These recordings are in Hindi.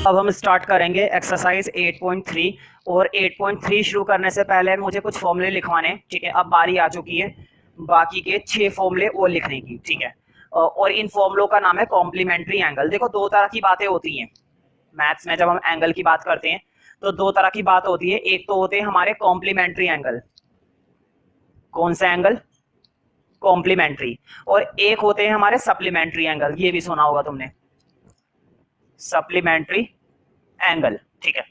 अब हम स्टार्ट करेंगे एक्सरसाइज 8.3 और 8.3 शुरू करने से पहले मुझे कुछ फॉर्मूले लिखवाने हैं, ठीक है। अब बारी आ चुकी है बाकी के 6 फॉर्मूले और लिखने की, ठीक है। और इन फॉर्मूलों का नाम है कॉम्प्लीमेंट्री एंगल। देखो दो तरह की बातें होती हैं मैथ्स में, जब हम एंगल की बात करते हैं तो दो तरह की बात होती है। एक तो होते हैं हमारे कॉम्प्लीमेंट्री एंगल, कौन सा एंगल, कॉम्प्लीमेंट्री, और एक होते हैं हमारे सप्लीमेंट्री एंगल, ये भी सुना होगा तुमने, सप्लीमेंट्री एंगल, ठीक है।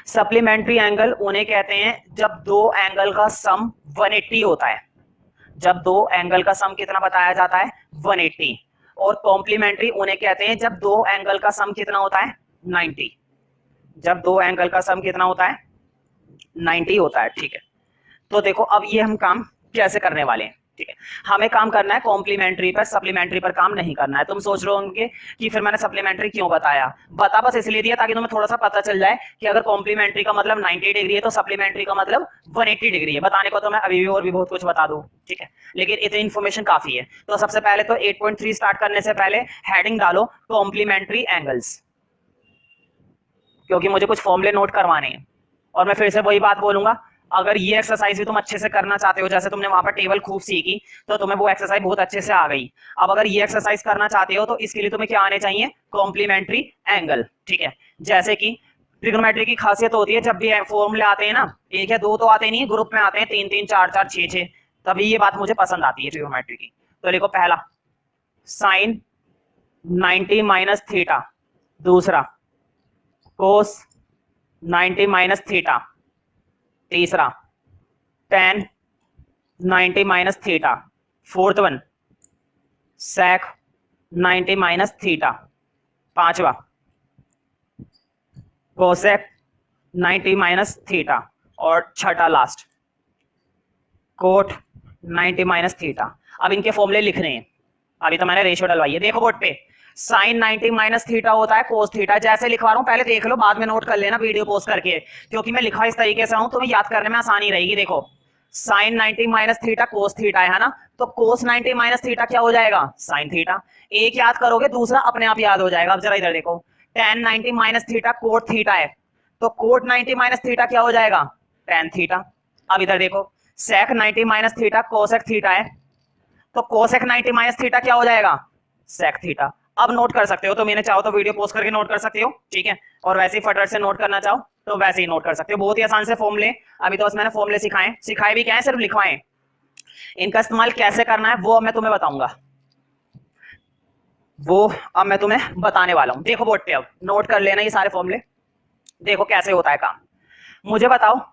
सप्लीमेंट्री एंगल उन्हें कहते हैं जब दो एंगल का सम 180 होता है, जब दो एंगल का सम कितना बताया जाता है 180। और कॉम्प्लीमेंट्री उन्हें कहते हैं जब दो एंगल का सम कितना होता है 90, जब दो एंगल का सम कितना होता है 90 होता है, ठीक है। तो देखो अब ये हम काम कैसे करने वाले हैं, ठीक है। हमें काम करना है कॉम्प्लीमेंट्री पर, सप्लीमेंट्री पर काम नहीं करना है। तुम सोच रहे होंगे कि फिर मैंने सप्लीमेंट्री क्यों बताया, बता बस इसलिए दिया ताकि तुम्हें थोड़ा सा पता चल जाए कि अगर कॉम्प्लीमेंट्री का मतलब 90 डिग्री है तो सप्लीमेंट्री का मतलब 180 डिग्री है। बताने को तो मैं अभी भी और भी बहुत कुछ बता दूं, ठीक है, लेकिन इतनी इन्फॉर्मेशन काफी है। तो सबसे पहले तो 8.3 स्टार्ट करने से पहले हेडिंग डालो कॉम्प्लीमेंट्री एंगल्स, क्योंकि मुझे कुछ फॉर्मूले नोट करवाने हैं। और मैं फिर से वही बात बोलूंगा, अगर ये एक्सरसाइज भी तुम अच्छे से करना चाहते हो, जैसे तुमने वहां पर टेबल खूब सीखी तो तुम्हें वो एक्सरसाइज बहुत अच्छे से आ गई। अब अगर ये एक्सरसाइज करना चाहते हो तो इसके लिए तुम्हें क्या आने चाहिए, कॉम्प्लीमेंट्री एंगल, ठीक है। जैसे कि ट्रिग्नोमेट्री की खासियत होती है, जब भी फॉर्मूले आते हैं ना, एक या दो तो आते नहीं, ग्रुप में आते हैं 3 3 4 4 6 6, तभी ये बात मुझे पसंद आती है ट्रिग्नोमेट्री की। तो लिखो पहला साइन 90 माइनस थीटा, दूसरा कोस 90 माइनस थीटा, तीसरा tan 90 minus theta, fourth one sec 90 minus theta, पांचवा cosec 90 माइनस थीटा, और छठा लास्ट कोट 90 माइनस थीटा। अब इनके फॉर्मूले लिखने हैं, अभी तो मैंने रेशियो डलवाई है। देखो बोर्ड पे साइन 90 माइनस थीटा होता है कोस थीटा, जैसे लिखवा रहा हूं पहले देख लो, बाद में नोट कर लेना वीडियो पॉज करके, क्योंकि मैं लिखा इस तरीके से हूं तुम्हें याद करने में आसानी रहेगी। देखो sine 90 minus theta cos theta है ना, तो कोस 90 माइनस थीटा क्या हो जाएगा साइन थीटा। एक याद करोगे दूसरा अपने आप याद हो जाएगा। अब जरा इधर देखो, tan 90 minus theta cot theta है, तो कोट 90 माइनस थीटा क्या हो जाएगा tan थीटा। अब इधर देखो sec 90 minus theta cosec theta है, तो कोसेक 90 माइनस थीटा क्या हो जाएगा सेक थीटा। अब नोट कर सकते हो तो मैंने चाहो तो वीडियो पोस्ट करके नोट कर सकते हो, ठीक है, और वैसे ही फटाफट से नोट करना चाहो तो वैसे ही नोट कर सकते हो। बहुत ही आसान से फॉर्मूले, अभी तो बस मैंने फॉर्मूले सिखाए भी क्या है, सिर्फ लिखवाए। इनका इस्तेमाल कैसे करना है वो अब मैं तुम्हें बताऊंगा, वो अब मैं तुम्हें बताने वाला हूं। देखो बोर्ड पे अब नोट कर लेना ये सारे फॉर्मूले, देखो कैसे होता है काम। मुझे बताओ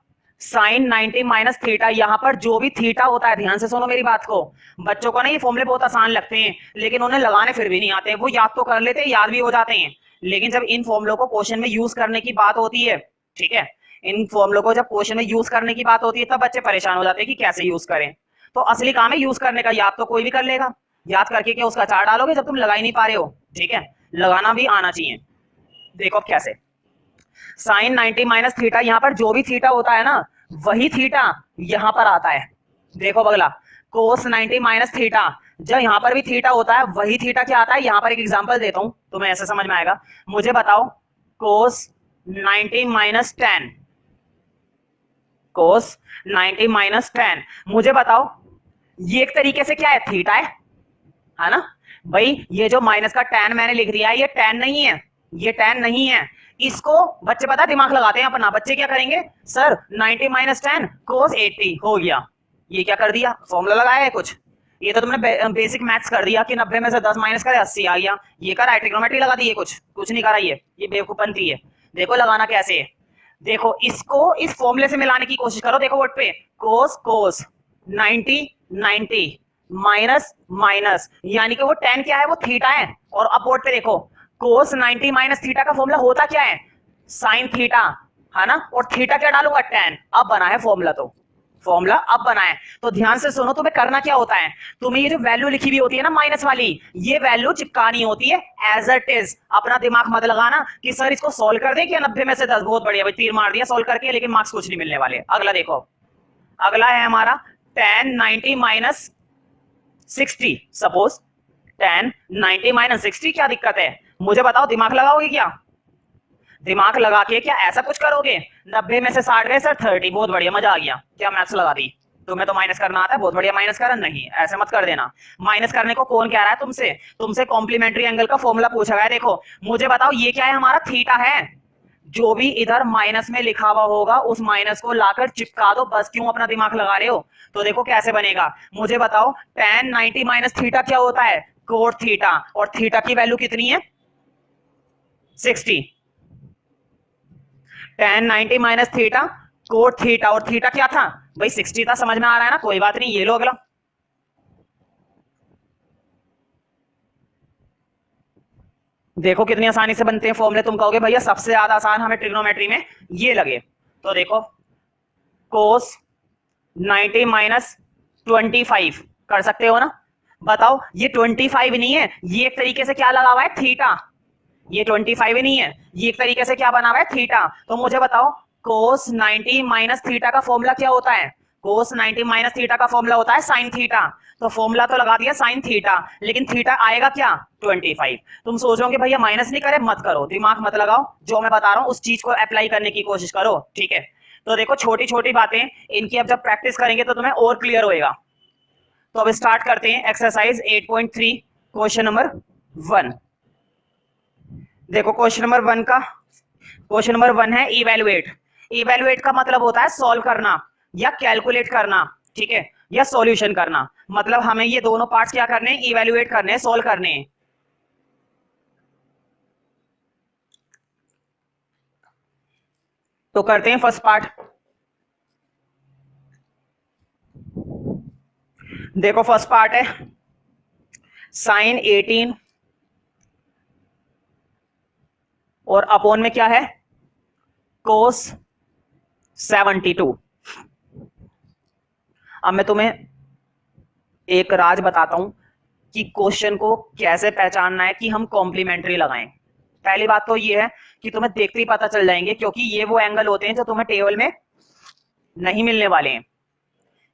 साइन 90 माइनस थीटा, यहां पर जो भी थीटा होता है, ध्यान से सुनो मेरी बात को, बच्चों को ना ये फॉर्मूले बहुत आसान लगते हैं लेकिन उन्हें लगाने फिर भी नहीं आते, वो याद तो कर लेते हैं, याद भी हो जाते हैं, लेकिन जब इन फॉर्मूलों को क्वेश्चन में यूज करने की बात होती है, ठीक है, इन फॉर्मूलों को जब क्वेश्चन में यूज करने की बात होती है तब बच्चे परेशान हो जाते हैं कि कैसे यूज करें। तो असली काम है यूज करने का, याद तो कोई भी कर लेगा, याद करके क्या उसका चार डालोगे जब तुम लगा ही नहीं पा रहे हो, ठीक है, लगाना भी आना चाहिए। देखो कैसे, साइन 90 माइनस थीटा, यहां पर जो भी थीटा होता है ना वही थीटा यहां पर आता है। देखो अगला कोस 90 माइनस थीटा, जब यहां पर भी थीटा होता है वही थीटा क्या आता है। यहां पर एक एग्जांपल देता हूं तुम्हें ऐसे समझ में आएगा। मुझे बताओ कोस 90 माइनस 10, कोस 90 माइनस 10, मुझे बताओ ये एक तरीके से क्या है थीटा है ना भाई। ये जो माइनस का tan मैंने लिख दिया है ये tan नहीं है, ये tan नहीं है। इसको बच्चे पता दिमाग लगाते हैं अपना, बच्चे क्या करेंगे, सर 90 माइनस 10 कोस 80 हो गया, ये क्या कर दिया फॉर्मूला लगाया है कुछ, ये तो तुमने बेसिक मैथ्स कर दिया कि 90 में से 10 माइनस करे 80 आ गया, ये करा ट्रिग्नोमेट्री लगा दी, कुछ नहीं करा, ये बेवकूफपंती है। देखो लगाना कैसे है, देखो इसको इस फॉर्मूले से मिलाने की कोशिश करो। देखो बोर्ड पे कोस कोस 90 90 माइनस माइनस, यानी कि वो tan क्या है वो थीटा है। और अब बोर्ड पे देखो कोस 90 माइनस थीटा का फॉर्मूला होता क्या है साइन थीटा, है ना, और थीटा क्या डालूंगा tan। अब बना है फॉर्मूला, तो फॉर्मूला अब बना है, तो ध्यान से सुनो तुम्हें करना क्या होता है, तुम्हें ये जो वैल्यू लिखी हुई होती है ना माइनस वाली, ये वैल्यू चिपकानी होती है एज इट इज। अपना दिमाग मत लगाना कि सर इसको सोल्व कर दे कि 90 में से 10, बहुत बढ़िया भाई तीर मार दिया सोल्व करके, लेकिन मार्क्स कुछ नहीं मिलने वाले। अगला देखो, अगला है हमारा tan 90 minus 60, suppose tan 90 minus 60, क्या दिक्कत है मुझे बताओ, दिमाग लगाओगे क्या, दिमाग लगा के क्या ऐसा कुछ करोगे? 90 में से 60 गए सर 30, बहुत बढ़िया, मजा आ गया, क्या मैथ्स लगा दी। तुम्हें तो माइनस करना आता है, बहुत बढ़िया, माइनस करना नहीं, ऐसे मत कर देना। माइनस करने को कौन कह रहा है तुमसे? तुमसे कॉम्प्लीमेंट्री एंगल का फॉर्मूला पूछा गया है। देखो मुझे बताओ ये क्या है? हमारा थीटा है। जो भी इधर माइनस में लिखा हुआ होगा उस माइनस को लाकर चिपका दो बस। क्यों अपना दिमाग लगा रहे हो? तो देखो कैसे बनेगा, मुझे बताओ tan 90 माइनस थीटा क्या होता है? Cot theta. और थीटा की वैल्यू कितनी है? 60। tan 90 minus theta cot theta, और थीटा क्या था भाई? 60 था। समझ में आ रहा है ना? कोई बात नहीं, ये लो अगला। देखो कितनी आसानी से बनते हैं फॉर्मूले। तुम कहोगे भैया सबसे ज्यादा आसान हमें ट्रिग्नोमेट्री में ये लगे, तो देखो कोस 90 माइनस 25 कर सकते हो ना? बताओ ये 25 नहीं है, ये एक तरीके से क्या लगा हुआ है? थीटा। ये 25 ही नहीं है, ये एक तरीके से क्या बना हुआ है? थीटा। तो मुझे बताओ कोस 90 माइनस थीटा का फॉर्मूला क्या होता है? कोस 90 माइनस थीटा का फॉर्मूला होता है साइन थीटा। तो फॉर्मूला तो लगा दिया साइन थीटा, लेकिन थीटा आएगा क्या? 25। तुम सोचोगे भैया माइनस नहीं करे, मत करो, दिमाग मत लगाओ, जो मैं बता रहा हूं उस चीज को अप्लाई करने की कोशिश करो, ठीक है? तो देखो छोटी छोटी बातें इनकी अब जब प्रैक्टिस करेंगे तो तुम्हें और क्लियर होएगा। तो अब स्टार्ट करते हैं एक्सरसाइज 8.3 क्वेश्चन नंबर 1। देखो क्वेश्चन नंबर 1 है इवेलुएट। इवेलुएट का मतलब होता है सॉल्व करना या कैलकुलेट करना, ठीक है, या सॉल्यूशन करना। मतलब हमें ये दोनों पार्ट्स क्या करने हैं? इवेलुएट करने हैं, सॉल्व करने हैं। तो करते हैं फर्स्ट पार्ट। देखो फर्स्ट पार्ट है साइन 18 और अपॉन में क्या है? कोस 72। अब मैं तुम्हें एक राज बताता हूं कि क्वेश्चन को कैसे पहचानना है कि हम कॉम्प्लीमेंट्री लगाएं। पहली बात तो ये है कि तुम्हें देखते ही पता चल जाएंगे, क्योंकि ये वो एंगल होते हैं जो तुम्हें टेबल में नहीं मिलने वाले हैं।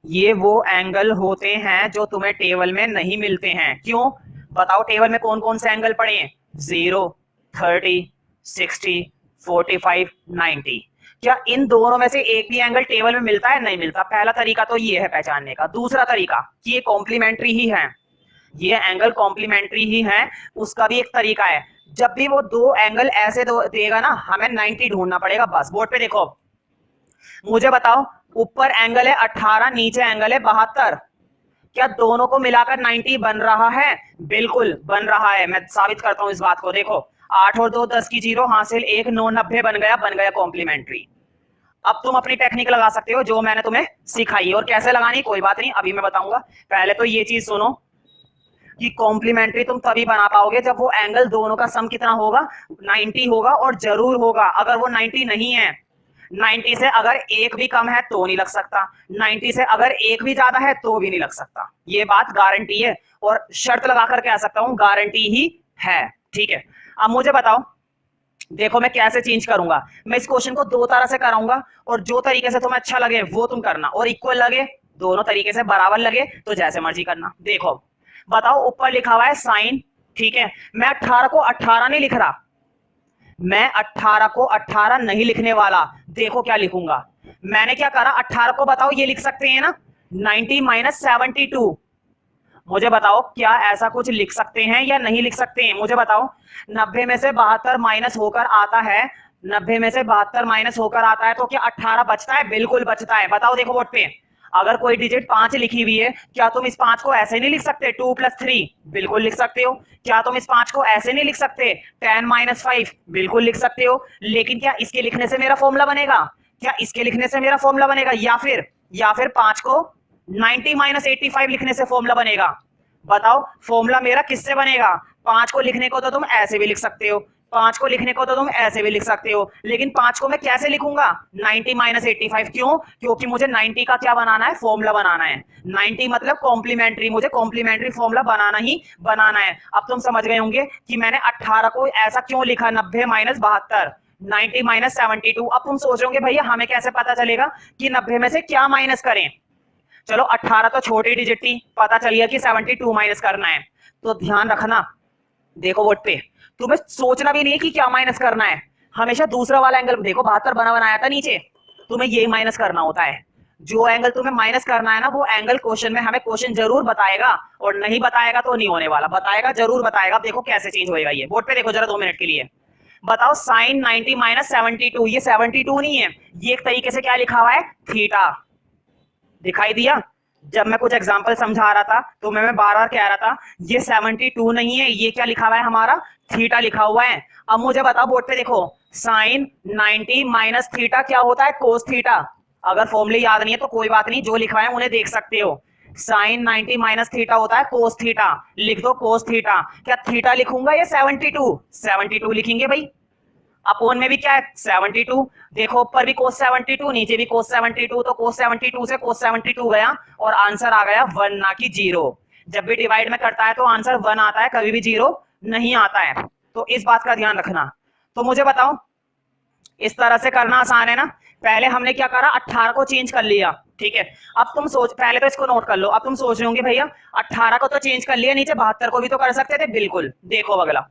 ये वो एंगल होते हैं जो तुम्हें टेबल में नहीं मिलते हैं। क्यों? बताओ टेबल में कौन कौन से एंगल पड़े हैं? 0, 30, 60, 45, 90। क्या इन दोनों में से एक भी एंगल टेबल में मिलता है? नहीं मिलता। पहला तरीका तो ये है पहचानने का। दूसरा तरीका कि ये कॉम्प्लीमेंट्री ही है, ये एंगल कॉम्प्लीमेंट्री ही है, उसका भी एक तरीका है। जब भी वो दो एंगल ऐसे देगा ना, हमें 90 ढूंढना पड़ेगा बस। बोर्ड पे देखो, मुझे बताओ ऊपर एंगल है 18, नीचे एंगल है 72। क्या दोनों को मिलाकर 90 बन रहा है? बिल्कुल बन रहा है। मैं साबित करता हूं इस बात को। देखो 8 और 2 10 की 0 हासिल 1 9 90 बन गया कॉम्प्लीमेंट्री। अब तुम अपनी टेक्निक लगा सकते हो जो मैंने तुम्हें सिखाई, और कैसे लगानी कोई बात नहीं, अभी मैं बताऊंगा। पहले तो ये चीज सुनो कि कॉम्प्लीमेंट्री तुम तभी बना पाओगे जब वो एंगल दोनों का सम कितना होगा? 90 होगा, और जरूर होगा। अगर वो 90 नहीं है, 90 से अगर एक भी कम है तो नहीं लग सकता, 90 से अगर एक भी ज्यादा है तो भी नहीं लग सकता। ये बात गारंटी है, और शर्त लगाकर कह सकता हूं गारंटी ही है, ठीक है? अब मुझे बताओ, देखो मैं कैसे चेंज करूंगा। मैं इस क्वेश्चन को दो तरह से कराऊंगा, और जो तरीके से तुम्हें अच्छा लगे वो तुम करना, और इक्वल लगे, दोनों तरीके से बराबर लगे तो जैसे मर्जी करना। देखो बताओ ऊपर लिखा हुआ है साइन, ठीक है? मैं 18 को 18 नहीं लिख रहा, मैं 18 को 18 नहीं लिखने वाला। देखो क्या लिखूंगा, मैंने क्या करा, 18 को बताओ ये लिख सकते हैं ना 90 माइनस 72। मुझे बताओ क्या ऐसा कुछ लिख सकते हैं या नहीं लिख सकते हैं? मुझे बताओ 90 में से 72 माइनस होकर आता है, 90 में से 72 माइनस होकर आता है तो क्या 18 बचता है? बिल्कुल बचता है। बताओ देखो बोर्ड पे, अगर कोई डिजिट 5 लिखी हुई है, क्या तुम इस 5 को ऐसे नहीं लिख सकते 2 + 3? बिल्कुल लिख सकते हो। क्या तुम इस 5 को ऐसे नहीं लिख सकते 10 - 5? बिल्कुल लिख सकते हो। लेकिन क्या इसके लिखने से मेरा फॉर्मूला बनेगा? क्या इसके लिखने से मेरा फॉर्मूला बनेगा, या फिर 5 को 90 - 85 लिखने से फॉर्मूला बनेगा? बताओ फॉर्मूला मेरा किससे बनेगा? 5 को लिखने को तो तुम ऐसे भी लिख सकते हो, 5 को लिखने को तो तुम ऐसे भी लिख सकते हो, लेकिन 5 को मैं कैसे लिखूंगा? 90 - 85। क्यों? क्योंकि मुझे 90 का क्या बनाना है? फॉर्मूला बनाना है। 90 मतलब कॉम्प्लीमेंट्री, मुझे कॉम्प्लीमेंट्री फॉर्मूला बनाना ही बनाना है। अब तुम समझ गए होंगे कि मैंने 18 को ऐसा क्यों लिखा, 90 - 72, 90 - 72। अब तुम सोच रहे होंगे भैया हमें कैसे पता चलेगा कि 90 में से क्या माइनस करें? चलो 18 तो छोटी डिजिट थी, पता चल गया कि 72 माइनस करना है। तो ध्यान रखना, देखो बोर्ड पे तुम्हें सोचना भी नहीं है कि क्या माइनस करना है, हमेशा दूसरा वाला एंगल देखो, 72 बना बनाया था नीचे, तुम्हें यही माइनस करना होता है। जो एंगल तुम्हें माइनस करना है ना, वो एंगल क्वेश्चन में हमें क्वेश्चन जरूर बताएगा, और नहीं बताएगा तो नहीं होने वाला, बताएगा जरूर बताएगा। देखो कैसे चेंज होएगा ये, बोर्ड पे देखो जरा 2 मिनट के लिए। बताओ साइन 90 माइनस 72, ये 72 नहीं है, ये एक तरीके से क्या लिखा हुआ है, थीटा। दिखाई दिया? जब मैं कुछ एग्जांपल समझा रहा था तो मैं बार बार कह रहा था ये 72 नहीं है, ये क्या लिखा हुआ है हमारा, थीटा लिखा हुआ है। अब मुझे बताओ बोर्ड पे देखो, साइन 90 माइनस थीटा क्या होता है, कोस थीटा। अगर फॉर्मूले याद नहीं है तो कोई बात नहीं, जो लिखा है उन्हें देख सकते हो। साइन 90 माइनस थीटा होता है कोस थीटा, लिख दो कोस थीटा। क्या थीटा लिखूंगा या 72? 72 लिखेंगे भाई। अपोन में भी क्या है, 72। देखो ऊपर भी कोस 72, नीचे भी कोस 72, तो कोस 72 से कोस 72 गया और आंसर आ गया 1 ना कि 0। जब भी डिवाइड में करता है तो आंसर 1 आता है, कभी भी 0 नहीं आता है, तो इस बात का ध्यान रखना। तो मुझे बताओ, इस तरह से करना आसान है ना। पहले हमने क्या करा, 18 को चेंज कर लिया, ठीक है। अब तुम सोच, पहले तो इसको नोट कर लो। अब तुम सोच रहे होंगे भैया 18 को तो चेंज कर लिया, नीचे 72 को भी तो कर सकते थे। बिल्कुल, देखो अगला,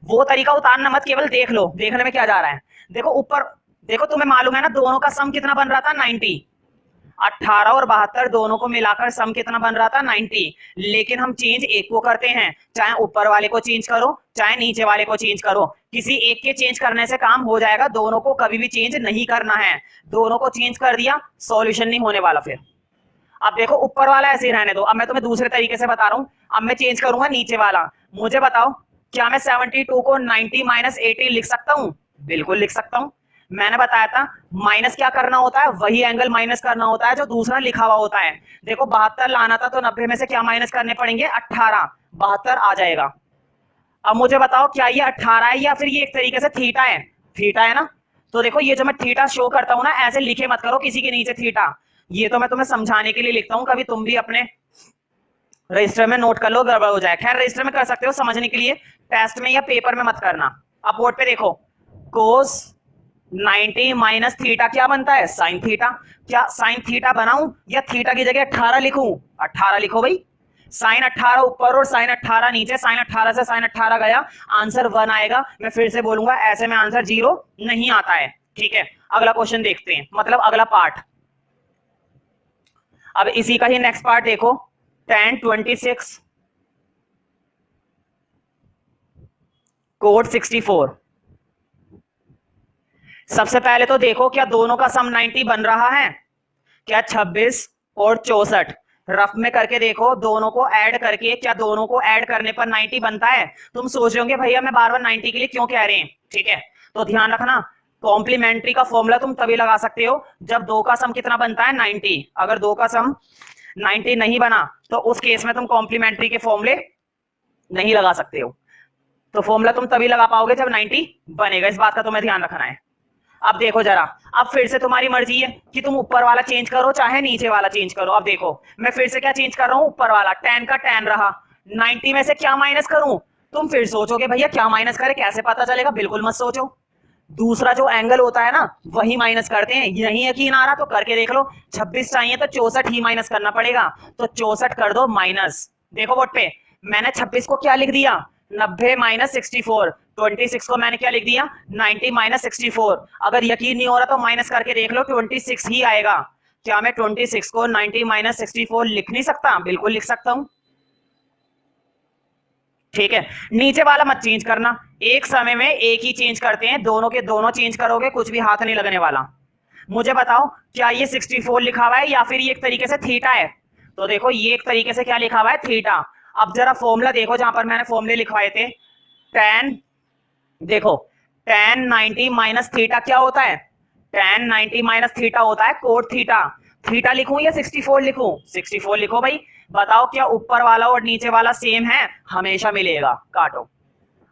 वो तरीका उतारना मत, केवल देख लो, देखने में क्या जा रहा है। देखो ऊपर देखो, तुम्हें मालूम है ना दोनों का सम कितना बन रहा था, 90। 18 और 72 दोनों को मिलाकर सम कितना बन रहा था, 90। लेकिन हम चेंज एक को करते हैं, चाहे ऊपर वाले को चेंज करो चाहे नीचे वाले को चेंज करो, किसी एक के चेंज करने से काम हो जाएगा, दोनों को कभी भी चेंज नहीं करना है। दोनों को चेंज कर दिया, सॉल्यूशन नहीं होने वाला फिर। अब देखो ऊपर वाला ऐसे ही रहने दो, अब मैं तुम्हें दूसरे तरीके से बता रहा हूं। अब मैं चेंज करूंगा नीचे वाला। मुझे बताओ, क्या मैं 72 को 90 माइनस 80 लिख सकता हूं? बिल्कुल लिख सकता हूं। मैंने बताया था माइनस क्या करना होता है, वही एंगल माइनस करना होता है जो दूसरा लिखा हुआ होता है। देखो 72 लाना था तो 90 में से क्या माइनस करने पड़ेंगे, 18, 72 आ जाएगा। अब मुझे बताओ, क्या ये 18 है या फिर ये एक तरीके से थीटा है? थीटा है ना। तो देखो ये जो मैं थीटा शो करता हूं ना, ऐसे लिखे मत करो किसी के नीचे थीटा, ये तो मैं तुम्हें समझाने के लिए लिखता हूं, कभी तुम भी अपने रजिस्टर में नोट कर लो, गड़बड़ हो जाए। खैर रजिस्टर में कर सकते हो समझने के लिए, टेस्ट में या पेपर में मत करना। अब बोर्ड पे देखो, कोस 90 माइनस थीटा क्या बनता है, साइन थीटा। क्या साइन थीटा बनाऊं या थीटा की जगह 18 लिखूं? 18 लिखो भाई। साइन 18 ऊपर और साइन 18 नीचे, साइन 18 से साइन 18 गया, आंसर 1 आएगा। मैं फिर से बोलूंगा, ऐसे में आंसर 0 नहीं आता है, ठीक है। अगला क्वेश्चन देखते हैं, मतलब अगला पार्ट। अब इसी का ही नेक्स्ट पार्ट देखो, tan 26 कोट 64। सबसे पहले तो देखो, क्या दोनों का सम 90 बन रहा है? क्या 26 और 64 रफ में करके देखो, दोनों को ऐड करके, क्या दोनों को ऐड करने पर 90 बनता है? तुम सोच रहे होंगे भैया मैं बार बार 90 के लिए क्यों कह रहे हैं, ठीक है। तो ध्यान रखना, कॉम्प्लीमेंट्री का फॉर्मूला तुम तभी लगा सकते हो जब दो का सम कितना बनता है, 90। अगर दो का सम 90 नहीं बना तो उस केस में तुम कॉम्प्लीमेंट्री के फॉर्मूले नहीं लगा सकते हो। तो फॉर्मूला तुम तभी लगा पाओगे जब 90 बनेगा, इस बात का तुम्हें ध्यान रखना है। अब देखो जरा, अब फिर से तुम्हारी मर्जी है कि तुम ऊपर वाला चेंज करो चाहे नीचे वाला चेंज करो। अब देखो मैं फिर से क्या चेंज कर रहा हूं, ऊपर वाला tan का tan रहा, 90 में से क्या माइनस करूं? तुम फिर सोचोगे भैया क्या माइनस करे, कैसे पता चलेगा? बिल्कुल मत सोचो, दूसरा जो एंगल होता है ना वही माइनस करते हैं। नहीं यकीन आ रहा तो करके देख लो, 26 चाहिए तो 64 ही माइनस करना पड़ेगा, तो 64 कर दो माइनस। देखो बोर्ड पे मैंने 26 को क्या लिख दिया, 90 माइनस 64। 26 को मैंने क्या लिख दिया, 90 माइनस 64। अगर यकीन नहीं हो रहा तो माइनस करके देख लो, 26 ही आएगा। क्या मैं 26 को 90 माइनस 64 लिख नहीं सकता? बिल्कुल लिख सकता हूं, ठीक है। नीचे वाला मत चेंज करना, एक समय में एक ही चेंज करते हैं, दोनों के दोनों चेंज करोगे कुछ भी हाथ नहीं लगने वाला। मुझे बताओ, क्या ये 64 लिखा हुआ है या फिर ये एक तरीके से थीटा है? तो देखो ये एक तरीके से क्या लिखा हुआ है, थीटा। अब जरा फॉर्मूला देखो, जहां पर मैंने फॉर्मूले लिखवाए थे, tan, देखो tan 90 माइनस थीटा क्या होता है, tan 90 माइनस थीटा होता है कोट थीटा। थीटा लिखूं या 64 लिखूं? 64 लिखो भाई। बताओ क्या ऊपर वाला और नीचे वाला सेम है? हमेशा मिलेगा, काटो,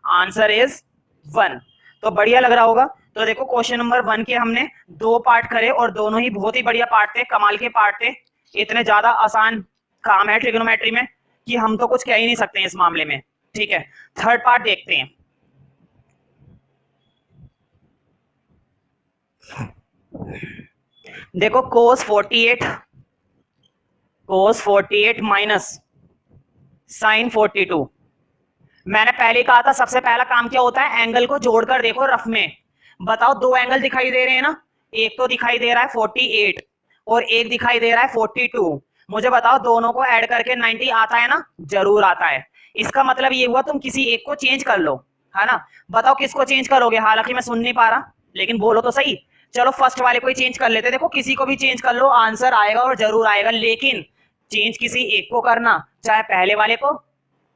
आंसर इज 1। तो बढ़िया लग रहा होगा। तो देखो क्वेश्चन नंबर 1 के हमने 2 पार्ट करे और दोनों ही बहुत ही बढ़िया पार्ट थे, कमाल के पार्ट थे। इतने ज्यादा आसान काम है ट्रिग्नोमेट्री में कि हम तो कुछ कह ही नहीं सकते इस मामले में, ठीक है। थर्ड पार्ट देखते हैं। देखो cos 48 माइनस साइन 42। मैंने पहले कहा था सबसे पहला काम क्या होता है, एंगल को जोड़कर देखो रफ में। बताओ, दो एंगल दिखाई दे रहे हैं ना, एक तो दिखाई दे रहा है 48 और एक दिखाई दे रहा है 42। मुझे बताओ दोनों को ऐड करके 90 आता है ना? जरूर आता है। इसका मतलब ये हुआ तुम किसी एक को चेंज कर लो, है ना? बताओ किसको चेंज करोगे? हालांकि मैं सुन नहीं पा रहा, लेकिन बोलो तो सही। चलो फर्स्ट वाले को ही चेंज कर लेते। देखो किसी को भी चेंज कर लो, आंसर आएगा और जरूर आएगा, लेकिन चेंज किसी एक को करना, चाहे पहले वाले को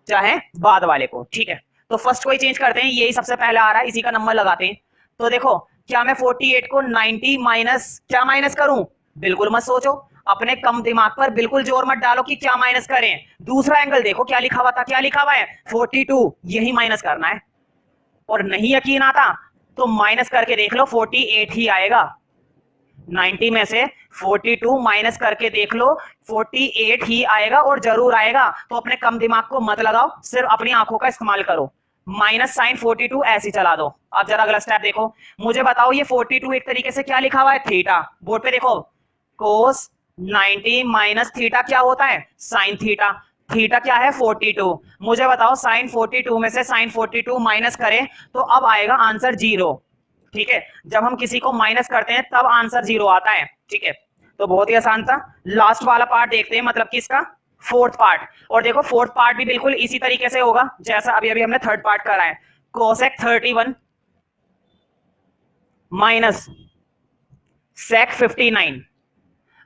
चाहे बाद वाले को, ठीक है? तो फर्स्ट को ही चेंज करते हैं, यही सबसे पहले आ रहा है, इसी का नंबर लगाते हैं। तो देखो, क्या मैं 48 को 90 माइनस क्या माइनस करूं? बिल्कुल मत सोचो, अपने कम दिमाग पर बिल्कुल जोर मत डालो कि क्या माइनस करें। दूसरा एंगल देखो क्या लिखा हुआ था, क्या लिखा हुआ है? 42, यही माइनस करना है। और नहीं यकीन आता तो माइनस करके देख लो, 48 ही आएगा। 90 में से 42 माइनस करके देख लो, 48 ही आएगा और जरूर आएगा। तो अपने कम दिमाग को मत लगाओ, सिर्फ अपनी आंखों का इस्तेमाल करो। माइनस साइन 42 ऐसे चला दो। अब जरा अगला स्टेप देखो, मुझे बताओ ये 42 एक तरीके से क्या लिखा हुआ है? थीटा। बोर्ड पे देखो, कोस 90 माइनस थीटा क्या होता है? Sine theta. थीटा क्या है? 42। मुझे बताओ साइन 42 में से साइन 42 माइनस करें तो अब आएगा आंसर 0। ठीक है, जब हम किसी को माइनस करते हैं तब आंसर 0 आता है। ठीक है, तो बहुत ही आसान था। लास्ट वाला पार्ट देखते हैं, मतलब किसका? Fourth part. और देखो फोर्थ पार्ट भी बिल्कुल इसी तरीके से होगा जैसा अभी अभी हमने थर्ड पार्ट करा है। Cosec 31 minus sec 59।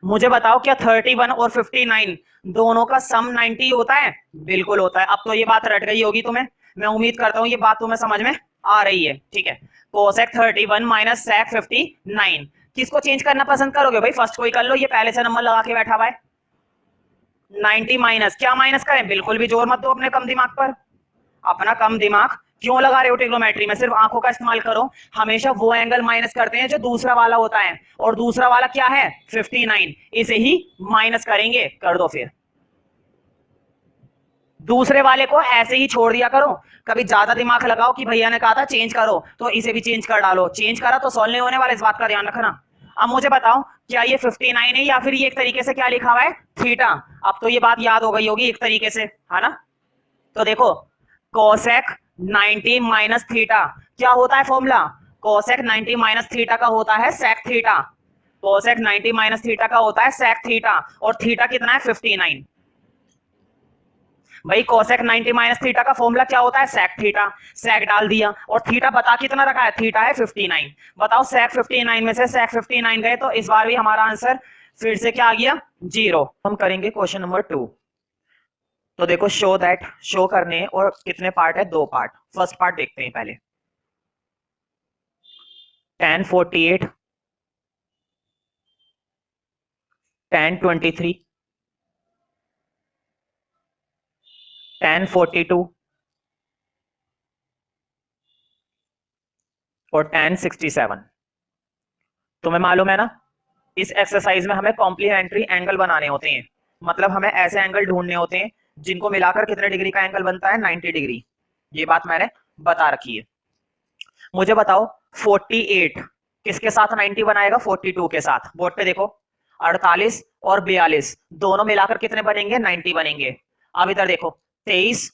मुझे बताओ क्या 31 और 59 दोनों का सम 90 होता है? बिल्कुल होता है। अब तो ये बात रट गई होगी तुम्हें, मैं उम्मीद करता हूं ये बात तुम्हें समझ में आ रही है। ठीक है, कोसेक 31 माइनस सेक 59। किसको चेंज करना पसंद करोगे भाई? फर्स्ट को ही कर लो, ये पहले से नंबर लगा के बैठा हुआ है। 90 माइनस क्या माइनस करें? बिल्कुल भी जोर मत दो अपने कम दिमाग पर। अपना कम दिमाग क्यों लगा रहे हो ट्रिग्नोमेट्री में? सिर्फ आंखों का इस्तेमाल करो। हमेशा वो एंगल माइनस करते हैं जो दूसरा वाला होता है, और दूसरा वाला क्या है? 59। इसे ही माइनस करेंगे। कर दो फिर। दूसरे वाले को ऐसे ही छोड़ दिया करो। कभी ज्यादा दिमाग लगाओ कि भैया ने कहा था चेंज करो, तो इसे भी चेंज कर डालो। चेंज करा तो सॉल्व नहीं होने वाला, इस बात का ध्यान रखना। अब मुझे बताओ, क्या ये 59 है या फिर ये एक तरीके से क्या लिखा हुआ है? थीटा। अब तो ये बात याद हो गई होगी एक तरीके से, है ना? तो देखो, कोसेक 90 माइनस थीटा क्या होता है फॉर्मूला? कोसेक 90 माइनस थीटा का होता है sec theta. Cosec 90 minus theta का होता है सेक थीटा, और थीटा कितना है? 59। भाई कोसेक 90 माइनस थीटा का फॉर्मूला क्या होता है? Sec theta. सेक डाल दिया, और थीटा बता कितना रखा है? थीटा है 59। बताओ सेक 59 में से सेक 59 गए तो इस बार भी हमारा आंसर फिर से क्या आ गया? 0। हम करेंगे क्वेश्चन नंबर 2। तो देखो, शो दैट, शो करने और कितने पार्ट है? 2 पार्ट। फर्स्ट पार्ट देखते हैं पहले। tan 48, tan 23, tan 42 और tan 67। तुम्हें मालूम है ना, इस एक्सरसाइज में हमें कॉम्प्लीमेंट्री एंगल बनाने होते हैं। मतलब हमें ऐसे एंगल ढूंढने होते हैं जिनको मिलाकर कितने डिग्री का एंगल बनता है? 90 डिग्री। ये बात मैंने बता रखी है। मुझे बताओ 48 किसके साथ 90 बनाएगा? 42 के साथ। बोर्ड पे देखो, 48 और 42 दोनों मिलाकर कितने बनेंगे? 90 बनेंगे। अब इधर देखो, 23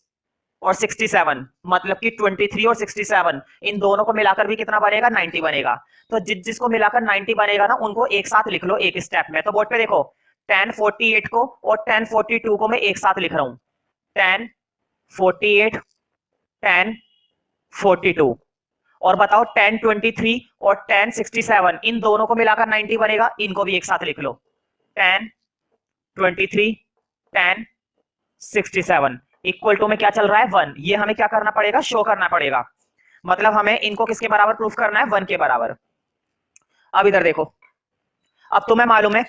और 67, मतलब कि 23 और 67 इन दोनों को मिलाकर भी कितना बनेगा? 90 बनेगा। तो जिसको मिलाकर 90 बनेगा ना, उनको एक साथ लिख लो एक स्टेप में। तो बोर्ड पे देखो, tan 48 को और tan 42 को मैं एक साथ लिख रहा हूं। tan 48, tan 42। और बताओ tan 23 और tan 67 इन दोनों को मिलाकर 90 बनेगा, इनको भी एक साथ लिख लो। tan 23, tan 67 इक्वल टू में क्या चल रहा है? 1। ये हमें क्या करना पड़ेगा? शो करना पड़ेगा। मतलब हमें इनको किसके बराबर प्रूफ करना है? 1 के बराबर। अब इधर देखो, अब तुम्हें मालूम है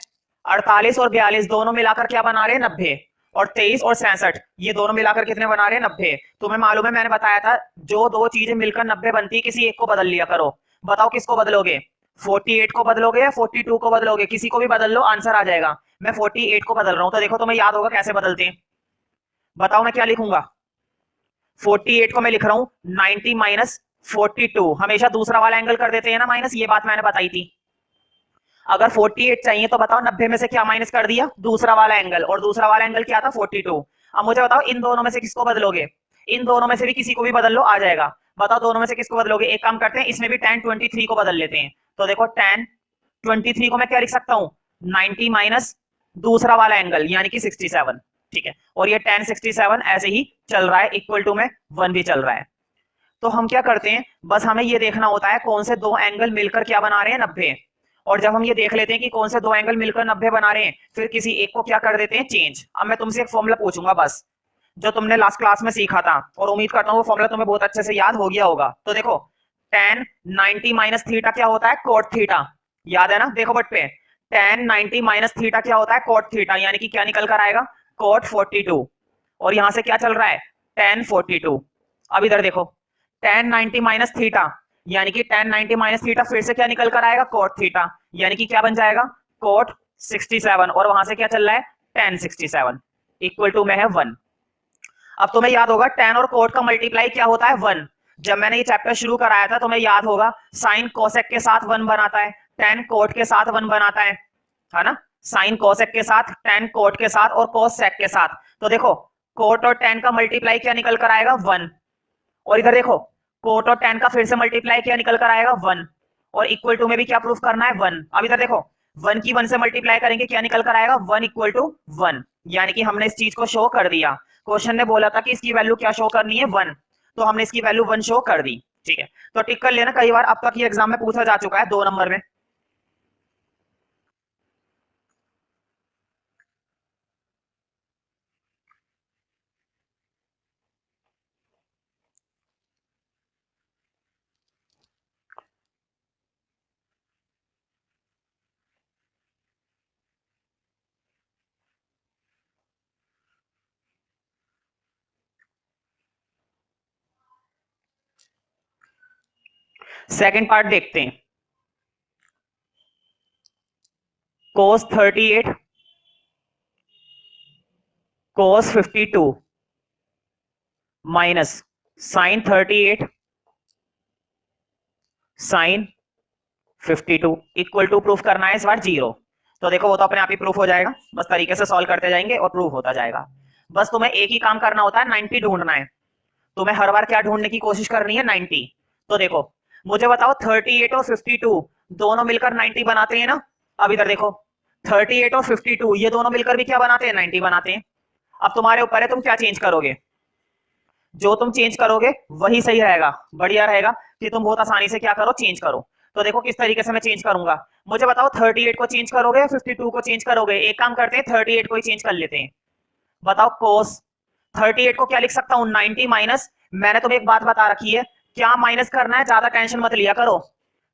48 और 42 दोनों मिलाकर क्या बना रहे हैं? 90। और 23 और 67 ये दोनों मिलाकर कितने बना रहे हैं? 90। तुम्हें मालूम है, मैंने बताया था जो दो चीजें मिलकर 90 बनती है, किसी एक को बदल लिया करो। बताओ किसको बदलोगे? 48 को बदलोगे या 42 को बदलोगे? किसी को भी बदल लो, आंसर आ जाएगा। मैं 48 को बदल रहा हूं, तो देखो तुम्हें याद होगा कैसे बदलते हैं। बताओ मैं क्या लिखूंगा? 48 को मैं लिख रहा हूं 90 माइनस 42। हमेशा दूसरा वाला एंगल कर देते हैं ना माइनस, ये बात मैंने बताई थी। अगर 48 चाहिए तो बताओ 90 में से क्या माइनस कर दिया? दूसरा वाला एंगल, और दूसरा वाला एंगल क्या था? 42। अब मुझे बताओ इन दोनों में से किसको बदलोगे? इन दोनों में से भी किसी को भी बदल लो, आ जाएगा। बताओ दोनों में से किसको बदलोगे? एक काम करते हैं, इसमें भी tan 23 को बदल लेते हैं। तो देखो tan 23 को मैं क्या लिख सकता हूँ? 90 माइनस दूसरा वाला एंगल यानी कि 67। ठीक है, और ये tan 67 ऐसे ही चल रहा है, इक्वल टू में 1 भी चल रहा है। तो हम क्या करते हैं, बस हमें ये देखना होता है कौन से दो एंगल मिलकर क्या बना रहे हैं? 90। और जब हम ये देख लेते हैं कि कौन से दो एंगल मिलकर 90 बना रहे हैं, फिर किसी एक को क्या कर देते हैं? चेंज। अब मैं तुमसे एक फॉर्मूला पूछूंगा बस, जो तुमने लास्ट क्लास में सीखा था, और उम्मीद करता हूँ वो फॉर्मूला तुम्हें बहुत अच्छे से याद हो गया होगा। तो देखो tan 90 माइनस थीटा क्या होता है? cot theta. याद है ना? देखो बट पे tan 90 माइनस थीटा क्या होता है? cot थीटा, यानी कि क्या निकल कर आएगा? cot 42। और यहां से क्या चल रहा है? tan 42। अब इधर देखो tan 90 माइनस थीटा, यानी कि tan 90 माइनस थीटा फिर से क्या निकल कर आएगा? cot थीटा, यानी कि क्या बन जाएगा? cot 67। और वहां से क्या चल रहा है? tan 67 इक्वल टू में है 1। अब तुम्हें याद होगा tan और cot का मल्टीप्लाई क्या होता है? 1। जब मैंने ये चैप्टर शुरू कराया था तुम्हें याद होगा sin cosec के साथ 1 बनाता है, tan cot के साथ 1 बनाता है ना? sin cosec के साथ, tan cot के साथ और cos sec के साथ। तो देखो cot और tan का मल्टीप्लाई क्या निकल कर आएगा? 1। और इधर देखो cot और tan का फिर से मल्टीप्लाई क्या निकल कर आएगा? 1। और इक्वल टू में भी क्या प्रूफ करना है? 1। अब इधर देखो 1 की 1 से मल्टीप्लाई करेंगे क्या निकल कर आएगा? 1 इक्वल टू 1, यानी कि हमने इस चीज को शो कर दिया। क्वेश्चन ने बोला था कि इसकी वैल्यू क्या शो करनी है? 1। तो हमने इसकी वैल्यू 1 शो कर दी। ठीक है, तो टिक कर लेना, कई बार अब तक ये एग्जाम में पूछा जा चुका है 2 नंबर में। सेकंड पार्ट देखते हैं। cos 38 cos 52 minus sin 38 sin 52 equal to proof करना है इस बार 0। तो देखो वो तो अपने आप ही प्रूफ हो जाएगा, बस तरीके से सॉल्व करते जाएंगे और प्रूफ होता जाएगा। बस तुम्हें एक ही काम करना होता है, 90 ढूंढना है। तुम्हें हर बार क्या ढूंढने की कोशिश करनी है? 90। तो देखो मुझे बताओ 38 और 52 दोनों मिलकर 90 बनाते हैं ना? अब इधर देखो 38 और 52 ये दोनों मिलकर भी क्या बनाते हैं? 90 बनाते हैं। अब तुम्हारे ऊपर है तुम क्या चेंज करोगे। जो तुम चेंज करोगे वही सही रहेगा, बढ़िया रहेगा कि तुम बहुत आसानी से क्या करो? चेंज करो। तो देखो किस तरीके से मैं चेंज करूंगा। मुझे बताओ 38 को चेंज करोगे या 52 को चेंज करोगे? एक काम करते हैं 38 को ही चेंज कर लेते हैं। बताओ कोस 38 को क्या लिख सकता हूं? 90 माइनस, मैंने तुम्हें एक बात बता रखी है, क्या माइनस करना है ज्यादा टेंशन मत लिया करो।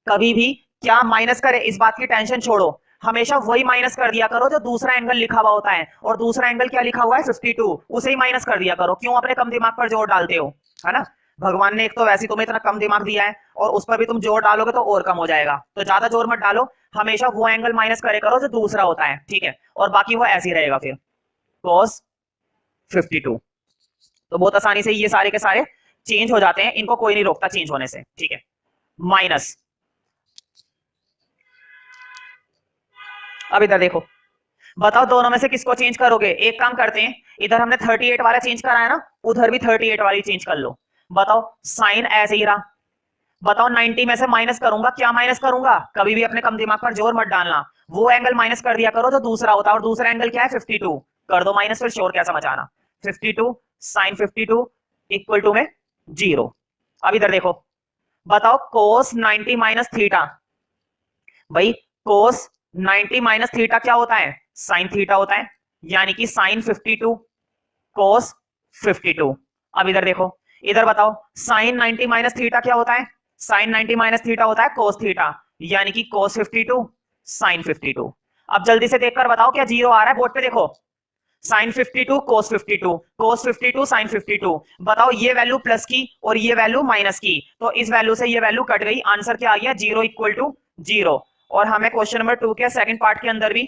कभी भी क्या माइनस करे इस बात की टेंशन छोड़ो, हमेशा वही माइनस कर दिया करो जो दूसरा एंगल लिखा हुआ होता है। और दूसरा एंगल क्या लिखा हुआ है? 52, उसे ही माइनस कर दिया करो। क्यों अपने कम दिमाग पर जोर डालते हो? है ना? भगवान ने एक तो वैसे तुम्हें इतना कम दिमाग दिया है, और उस पर भी तुम जोर डालोगे तो और कम हो जाएगा। तो ज्यादा जोर मत डालो, हमेशा वो एंगल माइनस करे करो जो दूसरा होता है। ठीक है, और बाकी वो ऐसे ही रहेगा फिर cos 52। तो बहुत आसानी से ये सारे के सारे चेंज हो जाते हैं, इनको कोई नहीं रोकता चेंज होने से। ठीक है, माइनस। अब इधर देखो, बताओ दोनों में से किसको चेंज करोगे? एक काम करते हैं, इधर हमने 38 वाला चेंज करा है ना, उधर भी 38 वाली चेंज कर लो। बताओ साइन ऐसे ही रहा। बताओ 90 में से माइनस करूंगा, क्या माइनस करूंगा? कभी भी अपने कम दिमाग पर जोर मत डालना, वो एंगल माइनस कर दिया करो जो दूसरा होता है। और दूसरा एंगल क्या है? 52। कर दो माइनस, फिर श्योर क्या समझाना। 52 साइन 52 इक्वल टू में 0। अब इधर देखो, बताओ कोस 90 माइनस थीटा। भाई कोस 90 माइनस थीटा क्या होता है? साइन थीटा होता है, यानी कि साइन 52 कोस 52। अब इधर देखो, इधर बताओ साइन 90 माइनस थीटा क्या होता है? साइन 90 माइनस थीटा होता है कोस थीटा, यानी कि कोस 52 साइन 52। अब जल्दी से देखकर बताओ क्या 0 आ रहा है? बोर्ड पे देखो, साइन 52 कोस 52 कोस 52 साइन 52। बताओ ये वैल्यू प्लस की और ये वैल्यू माइनस की, तो इस वैल्यू से ये वैल्यू कट गई, आंसर क्या आ गया? 0 इक्वल टू 0। और हमें क्वेश्चन नंबर 2 के सेकंड पार्ट के अंदर भी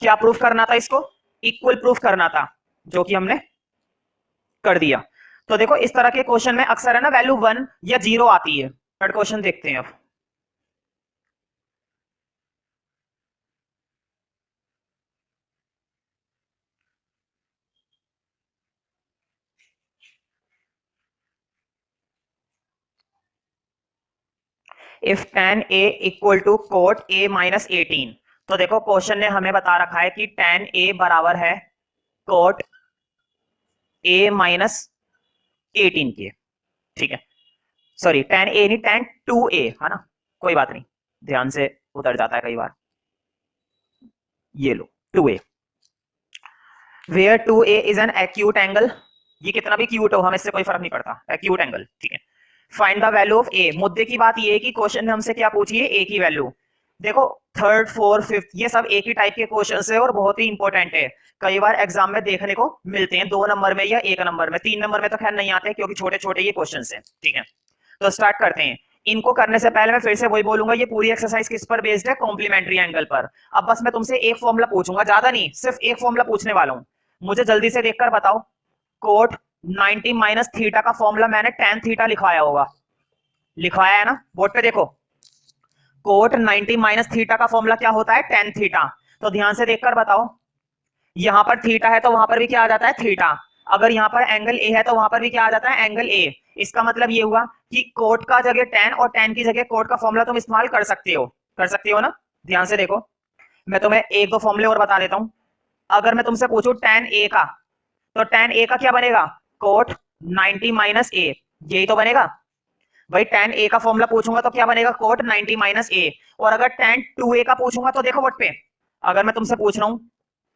क्या प्रूफ करना था? इसको इक्वल प्रूफ करना था, जो कि हमने कर दिया। तो देखो इस तरह के क्वेश्चन में अक्सर है ना वैल्यू 1 या 0 आती है। थर्ड क्वेश्चन देखते हैं अब। If tan a equal to cot a minus 18, तो देखो क्वेश्चन ने हमें बता रखा है कि tan a बराबर है cot a माइनस 18 के, ठीक है। सॉरी tan a नहीं, tan 2a है ना, कोई बात नहीं, ध्यान से उतर जाता है कई बार। ये लो 2a, where 2a is an acute angle, ये कितना भी क्यूट हो हमें इससे कोई फर्क नहीं पड़ता, एक्यूट एंगल, ठीक है। Find the value of a, मुद्दे की बात ये है कि क्वेश्चन में हमसे क्या पूछी है, a की वैल्यू। देखो थर्ड फोर्थ फिफ्थ ये सब एक ही टाइप के क्वेश्चन है और बहुत ही इंपॉर्टेंट है, कई बार एग्जाम में देखने को मिलते हैं 2 नंबर में या 1 नंबर में, 3 नंबर में तो खैर नहीं आते क्योंकि छोटे छोटे ये क्वेश्चन है, ठीक है। तो स्टार्ट करते हैं। इनको करने से पहले मैं फिर से वही बोलूंगा, ये पूरी एक्सरसाइज किस पर बेस्ड है, कॉम्प्लीमेंट्री एंगल पर। अब बस मैं तुमसे एक फॉर्मूला पूछूंगा, ज्यादा नहीं, सिर्फ एक फॉर्मूला पूछने वाला हूं, मुझे जल्दी से देखकर बताओ। कोट 90 माइनस थीटा का फॉर्मूला मैंने tan थीटा लिखवाया होगा, लिखवाया है ना, बोर्ड पे देखो। कोट 90 माइनस थीटा का फॉर्मूला क्या होता है, tan थीटा। तो ध्यान से देखकर बताओ, यहां पर थीटा है तो वहां पर भी क्या आ जाता है, थीटा। अगर यहाँ पर एंगल ए है तो वहां पर भी क्या आ जाता है, एंगल ए। इसका मतलब ये हुआ कि कोट का जगह tan और tan की जगह कोट का फॉर्मूला तुम इस्तेमाल कर सकते हो ना। ध्यान से देखो, मैं तुम्हें एक दो फॉर्मूले और बता देता हूं। अगर मैं तुमसे पूछूं tan a का, तो tan a का क्या बनेगा, कोट 90 माइनस ए, यही तो बनेगा भाई। tan a का फॉर्मूला पूछूंगा तो क्या बनेगा, कोट 90 माइनस ए। और अगर tan 2a का पूछूंगा तो देखो बोर्ड पे, अगर मैं तुमसे पूछ रहा हूं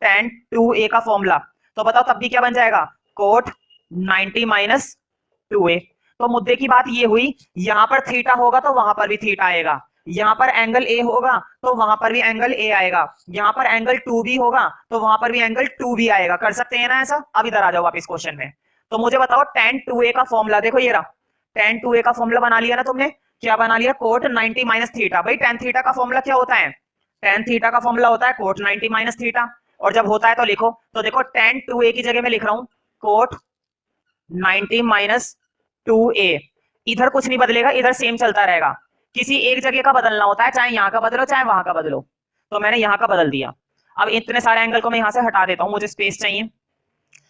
tan 2a का फॉर्मूला, तो बताओ तब भी क्या बन जाएगा, कोट 90 माइनस 2a। तो मुद्दे की बात ये हुई, यहां पर थीटा होगा तो वहां पर भी थीटा आएगा, यहां पर एंगल ए होगा तो वहां पर भी एंगल ए आएगा, यहां पर एंगल 2b होगा तो वहां पर भी एंगल 2b आएगा। कर सकते हैं ना ऐसा। अब इधर आ जाओ वापस क्वेश्चन में। तो मुझे बताओ tan 2a का फॉर्मूला, देखो ये रहा, tan 2a का फॉर्मूला बना लिया ना तुमने, क्या बना लिया, कोट 90 माइनस थीटा। भाई tan थीटा का फॉर्मूला क्या होता है, tan थीटा का फॉर्मूला होता है कोट 90 माइनस थीटा। और जब होता है तो लिखो, तो देखो tan 2a की जगह मैं लिख रहा हूं कोट 90 माइनस 2a। इधर कुछ नहीं बदलेगा, इधर सेम चलता रहेगा, किसी एक जगह का बदलना होता है, चाहे यहां का बदलो चाहे वहां का बदलो। तो मैंने यहां का बदल दिया। अब इतने सारे एंगल को मैं यहां से हटा देता हूं, मुझे स्पेस चाहिए।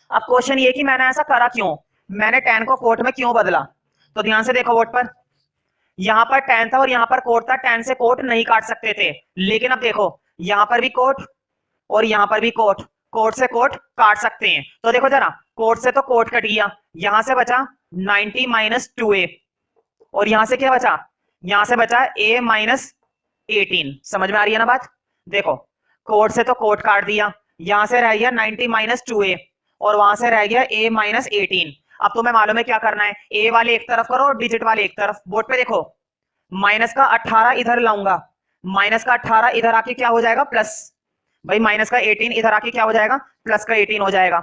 अब क्वेश्चन ये कि मैंने ऐसा करा क्यों, मैंने tan को कोट में क्यों बदला। तो ध्यान से देखो बोर्ड पर, यहां पर tan था और यहां पर कोट था, tan से कोट नहीं काट सकते थे, लेकिन अब देखो यहां पर भी कोट और यहां पर भी कोट, कोट से कोट काट सकते हैं। तो देखो जरा, कोट से तो कोट कट गया, यहां से बचा 90 माइनस 2a, और यहां से क्या बचा, यहां से बचा a माइनस 18। समझ में आ रही है ना बात। देखो कोट से तो कोट काट दिया, यहां से रह गया 90 माइनस 2a और वहां से रह गया a माइनस 18। अब तुम्हें मालूम है क्या करना है, a वाले एक तरफ करो और डिजिट वाले एक तरफ। बोर्ड पे देखो, माइनस का 18 इधर लाऊंगा, माइनस का 18 इधर आके क्या हो जाएगा, प्लस। भाई माइनस का 18 इधर आके क्या हो जाएगा, प्लस का 18 हो जाएगा।